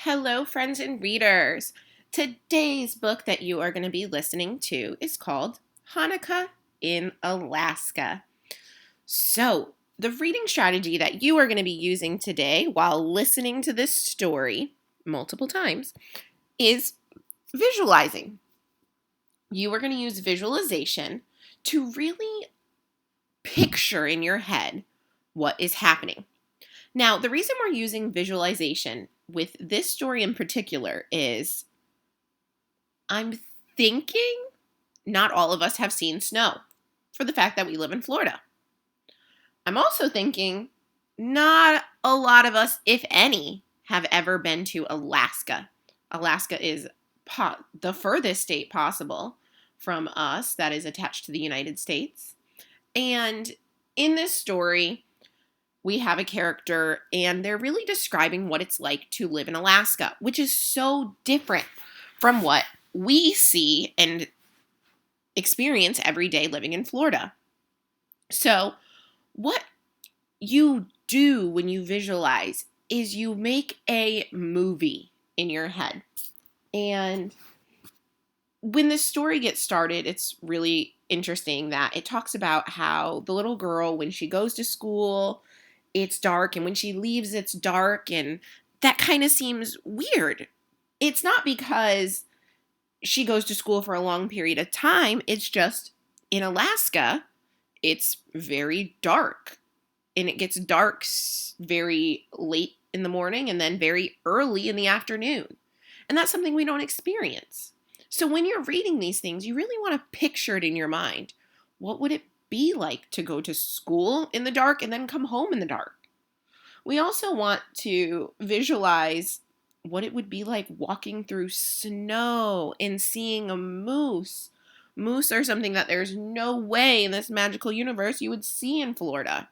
Hello, friends and readers. Today's book that you are going to be listening to is called Hanukkah in Alaska. So, the reading strategy that you are going to be using today while listening to this story multiple times is visualizing. You are going to use visualization to really picture in your head what is happening. Now, the reason we're using visualization with this story in particular is I'm thinking not all of us have seen snow for the fact that we live in Florida. I'm also thinking not a lot of us, if any, have ever been to Alaska. Alaska is the furthest state possible from us that is attached to the United States. And in this story, we have a character, and they're really describing what it's like to live in Alaska, which is so different from what we see and experience every day living in Florida. So, what you do when you visualize is you make a movie in your head. And when the story gets started, it's really interesting that it talks about how the little girl, when she goes to school, it's dark, and when she leaves, it's dark, and that kind of seems weird. It's not because she goes to school for a long period of time, it's just in Alaska, it's very dark, and it gets dark very late in the morning and then very early in the afternoon. And that's something we don't experience. So when you're reading these things, you really want to picture it in your mind. What would it be like to go to school in the dark and then come home in the dark? We also want to visualize what it would be like walking through snow and seeing a moose. Moose are something that there's no way in this magical universe you would see in Florida.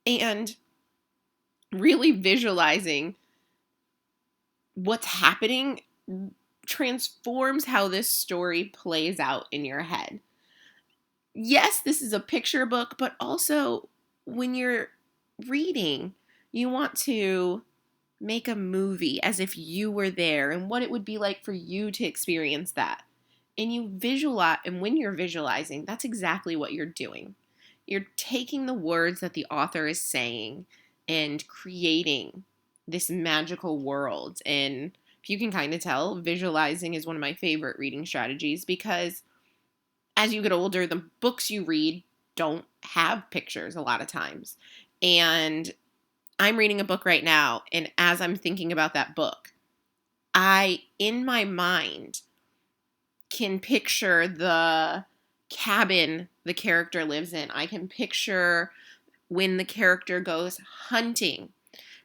And really visualizing what's happening transforms how this story plays out in your head. Yes, this is a picture book, but also when you're reading, you want to make a movie as if you were there and what it would be like for you to experience that. And you visualize, and when you're visualizing, that's exactly what you're doing. You're taking the words that the author is saying and creating this magical world. And if you can kind of tell, visualizing is one of my favorite reading strategies because as you get older, the books you read don't have pictures a lot of times. And I'm reading a book right now, and as I'm thinking about that book, I, in my mind, can picture the cabin the character lives in. I can picture when the character goes hunting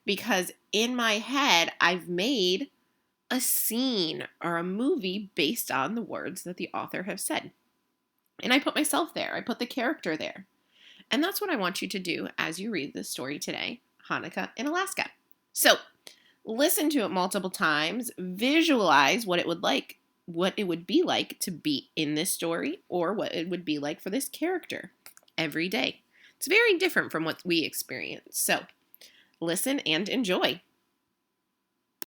because in my head, I've made a scene or a movie based on the words that the author have said. And I put myself there. I put the character there. And that's what I want you to do as you read this story today, Hanukkah in Alaska. So, listen to it multiple times, visualize what it would be like to be in this story or what it would be like for this character every day. It's very different from what we experience. So, listen and enjoy.